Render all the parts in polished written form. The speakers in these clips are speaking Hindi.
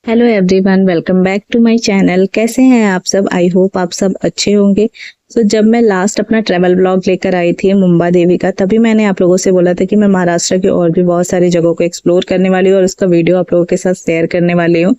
Hello everyone, welcome back to my channel. कैसे हैं आप सब? आई होप आप सब अच्छे होंगे। जब मैं लास्ट अपना ट्रैवल ब्लॉग लेकर आई थी मुंबा देवी का, तभी मैंने आप लोगों से बोला था कि मैं महाराष्ट्र की और भी बहुत सारी जगहों को एक्सप्लोर करने वाली हूँ और उसका वीडियो आप लोगों के साथ शेयर करने वाली हूँ।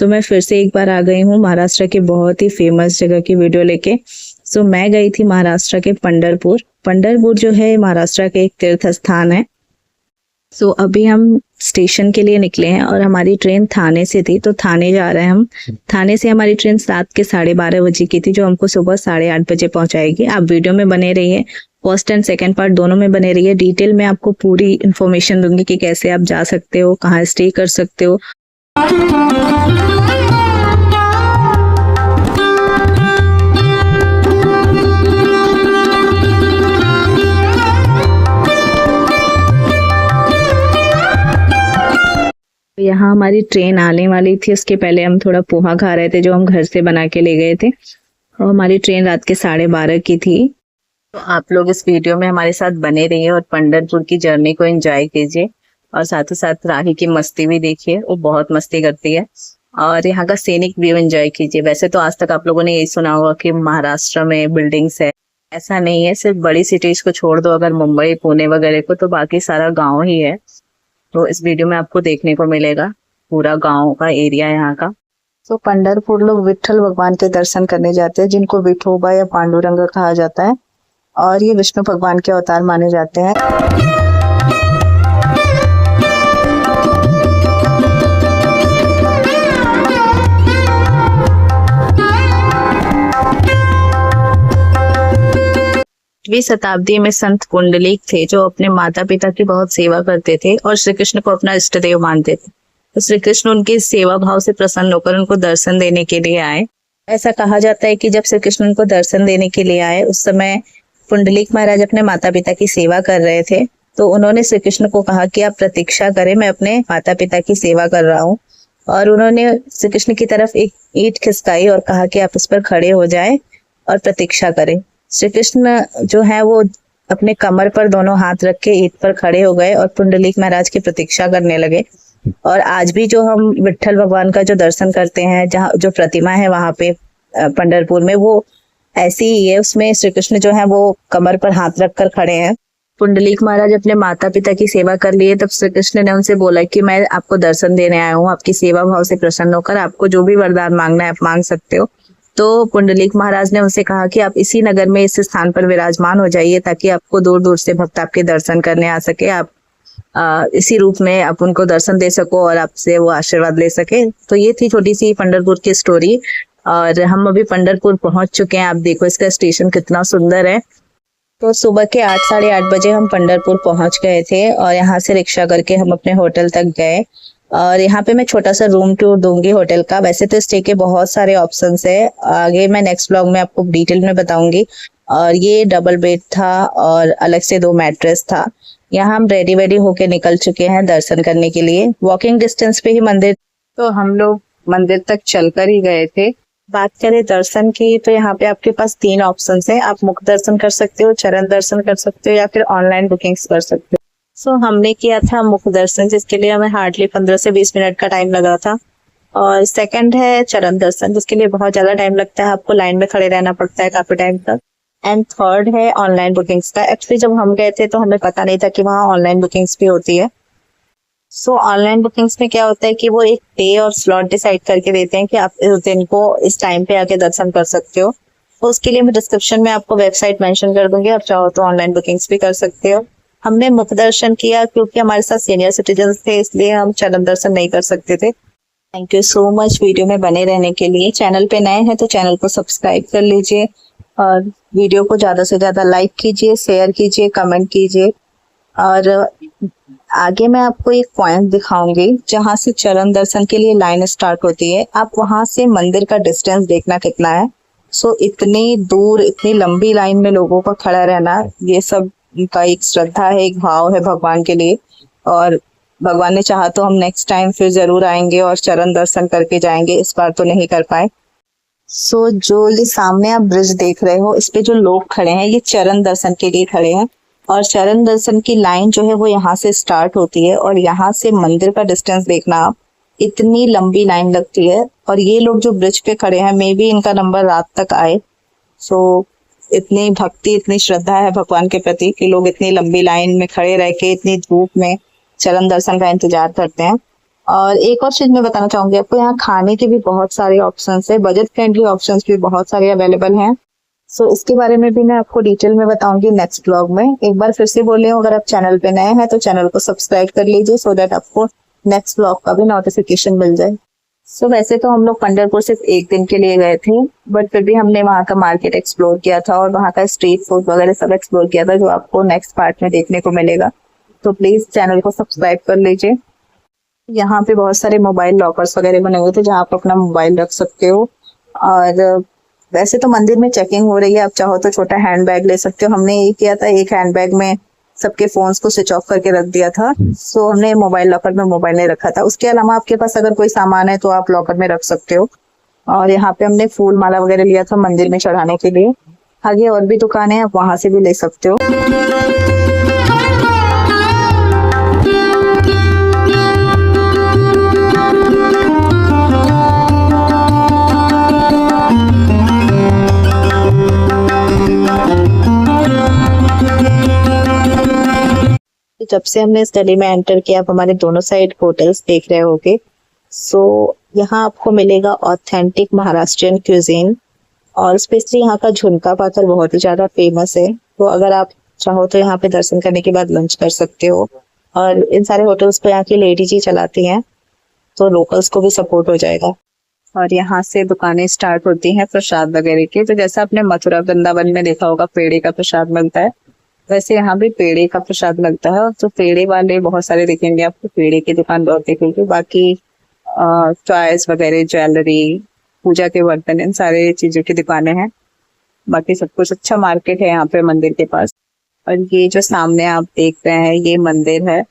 मैं फिर से एक बार आ गई हूँ महाराष्ट्र की बहुत ही फेमस जगह की वीडियो लेके। मैं गई थी महाराष्ट्र के पंढरपुर। पंढरपुर जो है महाराष्ट्र के एक तीर्थ स्थान है। अभी हम स्टेशन के लिए निकले हैं और हमारी ट्रेन थाने से थी, तो थाने जा रहे हैं हम। थाने से हमारी ट्रेन 7:12 बजे की थी, जो हमको सुबह 8:30 बजे पहुंचाएगी। आप वीडियो में बने रहिए, फर्स्ट एंड सेकंड पार्ट दोनों में बने रहिए। डिटेल में आपको पूरी इन्फॉर्मेशन दूंगी कि कैसे आप जा सकते हो, कहाँ स्टे कर सकते हो। यहाँ हमारी ट्रेन आने वाली थी, उसके पहले हम थोड़ा पोहा खा रहे थे जो हम घर से बना के ले गए थे। और हमारी ट्रेन रात के 12:30 की थी। तो आप लोग इस वीडियो में हमारे साथ बने रहिए और पंढरपुर की जर्नी को एंजॉय कीजिए और साथ ही साथ राही की मस्ती भी देखिए, वो बहुत मस्ती करती है। और यहाँ का सीनिक व्यू एंजॉय कीजिए। वैसे तो आज तक आप लोगों ने यही सुना होगा कि महाराष्ट्र में बिल्डिंग्स है, ऐसा नहीं है। सिर्फ बड़ी सिटीज को छोड़ दो, अगर मुंबई पुणे वगैरह को, तो बाकी सारा गाँव ही है। तो इस वीडियो में आपको देखने को मिलेगा पूरा गांव का एरिया यहाँ का। पंढरपुर लोग विट्ठल भगवान के दर्शन करने जाते हैं, जिनको विठोबा या पांडुरंग कहा जाता है, और ये विष्णु भगवान के अवतार माने जाते हैं। शताब्दी में संत पुंडलिक थे, जो अपने माता पिता की बहुत सेवा करते थे और श्री कृष्ण को अपना इष्ट देव मानते थे। तो श्री कृष्ण उनके सेवा भाव से प्रसन्न होकर उनको दर्शन देने के लिए आए। ऐसा कहा जाता है कि जब श्री कृष्ण उनको दर्शन देने के लिए आए, उस समय पुंडलिक महाराज अपने माता पिता की सेवा कर रहे थे। तो उन्होंने श्री कृष्ण को कहा कि आप प्रतीक्षा करें, मैं अपने माता पिता की सेवा कर रहा हूँ। और उन्होंने श्री कृष्ण की तरफ एक ईंट खिसकाई और कहा कि आप उस पर खड़े हो जाएं और प्रतीक्षा करें। श्री कृष्ण जो है वो अपने कमर पर दोनों हाथ रख के ईंट पर खड़े हो गए और पुंडलिक महाराज की प्रतीक्षा करने लगे। और आज भी जो हम विट्ठल भगवान का जो दर्शन करते हैं, जहाँ जो प्रतिमा है वहां पे पंढरपुर में, वो ऐसी ही है। उसमें श्री कृष्ण जो है वो कमर पर हाथ रखकर खड़े हैं। पुंडलिक महाराज अपने माता पिता की सेवा कर लिए, तब श्री कृष्ण ने उनसे बोला कि मैं आपको दर्शन देने आया हूँ, आपकी सेवा भाव से प्रसन्न होकर आपको जो भी वरदान मांगना है आप मांग सकते हो। तो पुंडलिक महाराज ने उनसे कहा कि आप इसी नगर में इस स्थान पर विराजमान हो जाइए, ताकि आपको दूर दूर से भक्त आपके दर्शन करने आ सके। आप इसी रूप में आप उनको दर्शन दे सको और आपसे वो आशीर्वाद ले सके। तो ये थी छोटी सी पंढरपुर की स्टोरी। और हम अभी पंढरपुर पहुंच चुके हैं। आप देखो इसका स्टेशन कितना सुंदर है। तो सुबह के 8 साढ़े 8 बजे हम पंढरपुर पहुंच गए थे और यहाँ से रिक्शा करके हम अपने होटल तक गए। और यहाँ पे मैं छोटा सा रूम टूर दूंगी होटल का। वैसे तो स्टे के बहुत सारे ऑप्शंस है, आगे मैं नेक्स्ट ब्लॉग में आपको डिटेल में बताऊंगी। और ये डबल बेड था और अलग से 2 मैट्रेस था। यहाँ हम रेडी वेडी होके निकल चुके हैं दर्शन करने के लिए। वॉकिंग डिस्टेंस पे ही मंदिर, तो हम लोग मंदिर तक चलकर ही गए थे। बात करें दर्शन की, तो यहाँ पे आपके पास 3 ऑप्शन है। आप मुख दर्शन कर सकते हो, चरण दर्शन कर सकते हो, या फिर ऑनलाइन बुकिंग्स कर सकते हो। हमने किया था मुख दर्शन, जिसके लिए हमें हार्डली 15 से 20 मिनट का टाइम लगा था। और सेकंड है चरण दर्शन, जिसके लिए बहुत ज्यादा टाइम लगता है, आपको लाइन में खड़े रहना पड़ता है काफी टाइम तक। एंड थर्ड है ऑनलाइन बुकिंग्स का। एक्चुअली जब हम गए थे तो हमें पता नहीं था कि वहाँ ऑनलाइन बुकिंग्स भी होती है। ऑनलाइन बुकिंग्स में क्या होता है कि वो एक डे और स्लॉट डिसाइड करके देते हैं कि आप इस दिन को इस टाइम पे आके दर्शन कर सकते हो। तो उसके लिए मैं डिस्क्रिप्शन में आपको वेबसाइट मेंशन कर दूंगी, आप चाहो तो ऑनलाइन बुकिंग्स भी कर सकते हो। हमने मुख दर्शन किया क्योंकि हमारे साथ सीनियर सिटीजन थे, इसलिए हम चरण दर्शन नहीं कर सकते थे। Thank you so much video में बने रहने के लिए। चैनल पे नए हैं तो चैनल को सब्सक्राइब कर लीजिए और वीडियो को ज्यादा से ज्यादा लाइक कीजिए, शेयर कीजिए, कमेंट कीजिए। और आगे मैं आपको एक पॉइंट दिखाऊंगी जहां से चरण दर्शन के लिए लाइन स्टार्ट होती है। आप वहां से मंदिर का डिस्टेंस देखना कितना है। इतनी दूर इतनी लंबी लाइन में लोगों का खड़ा रहना, ये सब का एक श्रद्धा है, एक भाव है भगवान के लिए। और भगवान ने चाहा तो हम नेक्स्ट टाइम फिर जरूर आएंगे और चरण दर्शन करके जाएंगे। इस बार तो नहीं कर पाए। जो ये सामने आप ब्रिज देख रहे हो, इस पे जो लोग खड़े हैं ये चरण दर्शन के लिए खड़े हैं। और चरण दर्शन की लाइन जो है वो यहाँ से स्टार्ट होती है और यहाँ से मंदिर का डिस्टेंस देखना आप इतनी लंबी लाइन लगती है। और ये लोग जो ब्रिज पे खड़े हैं, मे बी इनका नंबर रात तक आए। सो इतनी भक्ति, इतनी श्रद्धा है भगवान के प्रति कि लोग इतनी लंबी लाइन में खड़े रह के इतनी धूप में चरण दर्शन का इंतजार करते हैं। और एक और चीज मैं बताना चाहूंगी आपको, यहाँ खाने के भी बहुत सारे ऑप्शंस है, बजट फ्रेंडली ऑप्शंस भी बहुत सारे अवेलेबल हैं। सो इसके बारे में भी मैं आपको डिटेल में बताऊंगी नेक्स्ट ब्लॉग में। एक बार फिर से बोल रही हूँ, अगर आप चैनल पे नए हैं तो चैनल को सब्सक्राइब कर लीजिए, सो दैट आपको नेक्स्ट ब्लॉग का भी नोटिफिकेशन मिल जाए। सो वैसे तो हम लोग पंढरपुर सिर्फ एक दिन के लिए गए थे, बट फिर भी हमने वहाँ का मार्केट एक्सप्लोर किया था और वहाँ का स्ट्रीट फूड वगैरह सब एक्सप्लोर किया था, जो आपको नेक्स्ट पार्ट में देखने को मिलेगा। तो प्लीज चैनल को सब्सक्राइब कर लीजिए। यहाँ पे बहुत सारे मोबाइल लॉकर्स वगैरह बने हुए थे जहाँ आप अपना मोबाइल रख सकते हो। और वैसे तो मंदिर में चेकिंग हो रही है, आप चाहो तो छोटा हैंड बैग ले सकते हो। हमने ये किया था, एक हैंड बैग में सबके फोन्स को स्विच ऑफ करके रख दिया था। सो हमने मोबाइल लॉकर में मोबाइल नहीं रखा था। उसके अलावा आपके पास अगर कोई सामान है तो आप लॉकर में रख सकते हो। और यहाँ पे हमने फूल माला वगैरह लिया था मंदिर में चढ़ाने के लिए। आगे और भी दुकानें हैं, आप वहां से भी ले सकते हो। जब से हमने इस गली में एंटर किया, आप हमारे दोनों साइड होटल्स देख रहे होगे। सो यहाँ आपको मिलेगा ऑथेंटिक महाराष्ट्रियन क्यूजीन, और स्पेशली यहाँ का झुनका पाथर बहुत ही ज्यादा फेमस है। तो अगर आप चाहो तो यहाँ पे दर्शन करने के बाद लंच कर सकते हो। और इन सारे होटल्स पे यहाँ की लेडीज ही चलाती हैं, तो लोकल्स को भी सपोर्ट हो जाएगा। और यहाँ से दुकानें स्टार्ट होती हैं प्रसाद वगैरह की। तो जैसा आपने मथुरा वृंदावन में देखा होगा पेड़े का प्रसाद मिलता है, वैसे यहाँ भी पेड़े का प्रसाद लगता है। तो पेड़े वाले बहुत सारे दिखेंगे आपको, पेड़े की दुकान बहुत दिखेगी। बाकी टॉयज वगैरह, ज्वेलरी, पूजा के बर्तन, इन सारे चीजों की दुकानें हैं। बाकी सब कुछ अच्छा मार्केट है यहाँ पे मंदिर के पास। और ये जो सामने आप देख रहे हैं, ये मंदिर है।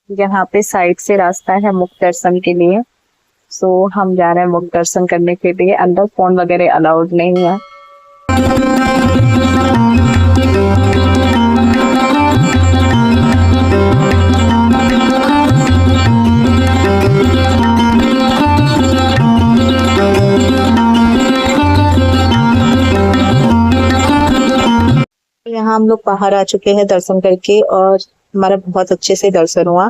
यहाँ पे साइड से रास्ता है मुख दर्शन के लिए। सो हम जा रहे हैं मुख दर्शन करने के लिए। अंदर फोन वगैरह अलाउड नहीं है। यहाँ हम लोग बाहर आ चुके हैं दर्शन करके, और हमारा बहुत अच्छे से दर्शन हुआ।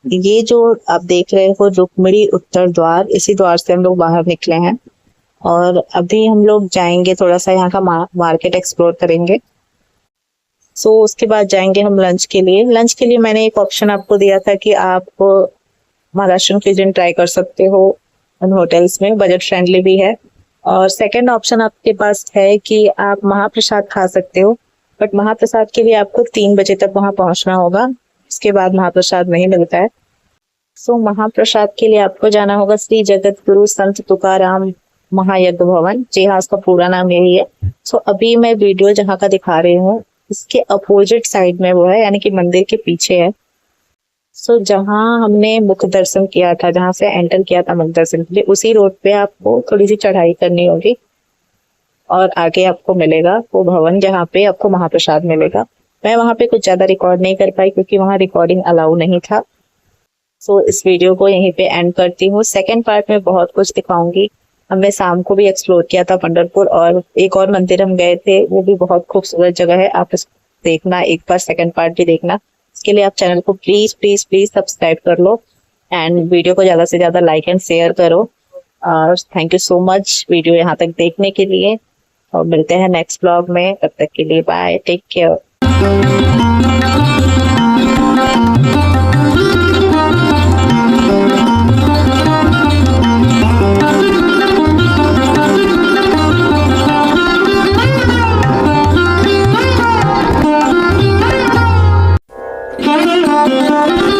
ये जो आप देख रहे हो रुक्मिणी उत्तर द्वार, इसी द्वार से हम लोग बाहर निकले हैं। और अभी हम लोग जाएंगे, थोड़ा सा यहाँ का मार्केट एक्सप्लोर करेंगे। सो उसके बाद जाएंगे हम लंच के लिए। लंच के लिए मैंने एक ऑप्शन आपको दिया था कि आप महाराष्ट्रियन क्यूजिन ट्राई कर सकते हो उन होटल्स में, बजट फ्रेंडली भी है। और सेकंड ऑप्शन आपके पास है कि आप महाप्रसाद खा सकते हो, बट महाप्रसाद के लिए आपको 3 बजे तक वहां पहुंचना होगा। उसके बाद महाप्रसाद नहीं मिलता है। सो महाप्रसाद के लिए आपको जाना होगा श्री जगत गुरु संत तुकाराम महायज्ञ भवन। जी हाँ, उसका पूरा नाम यही है। सो अभी मैं वीडियो जहाँ का दिखा रही हूँ इसके अपोजिट साइड में वो है, यानी कि मंदिर के पीछे है। सो जहाँ हमने मुख्य दर्शन किया था, जहाँ से एंटर किया था मुख्य दर्शन के लिए, उसी रोड पे आपको थोड़ी सी चढ़ाई करनी होगी और आगे आपको मिलेगा वो भवन जहाँ पे आपको महाप्रसाद मिलेगा। मैं वहाँ पे कुछ ज्यादा रिकॉर्ड नहीं कर पाई क्योंकि वहाँ रिकॉर्डिंग अलाउ नहीं था। सो इस वीडियो को यहीं पे एंड करती हूँ। सेकेंड पार्ट में बहुत कुछ दिखाऊंगी। हमने शाम को भी एक्सप्लोर किया था पंढरपुर, और एक और मंदिर हम गए थे, वो भी बहुत खूबसूरत जगह है। आप इसको देखना एक बार, सेकेंड पार्ट भी देखना। इसके लिए आप चैनल को प्लीज प्लीज प्लीज सब्सक्राइब कर लो एंड वीडियो को ज्यादा से ज्यादा लाइक एंड शेयर करो। और thank you so much video यहाँ तक देखने के लिए, और मिलते हैं नेक्स्ट ब्लॉग में। तब तक के लिए bye, take care. Thank you.